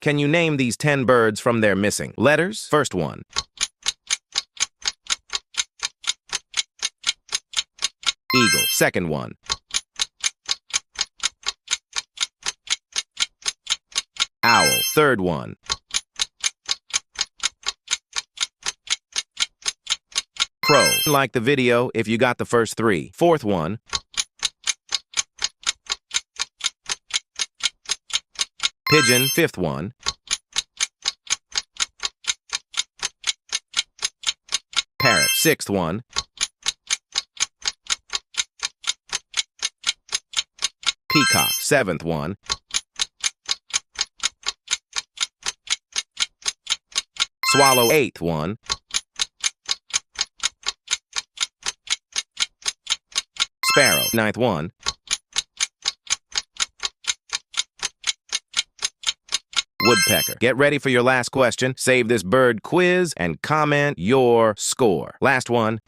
Can you name these 10 birds from their missing letters? First one. Eagle. Second one. Owl. Third one. Crow. Like the video if you got the first three. Fourth one. Pigeon. Fifth one. Parrot. Sixth one. Peacock. Seventh one. Swallow. Eighth one. Sparrow. Ninth one. Woodpecker. Get ready for your last question. Save this bird quiz and comment your score. Last one.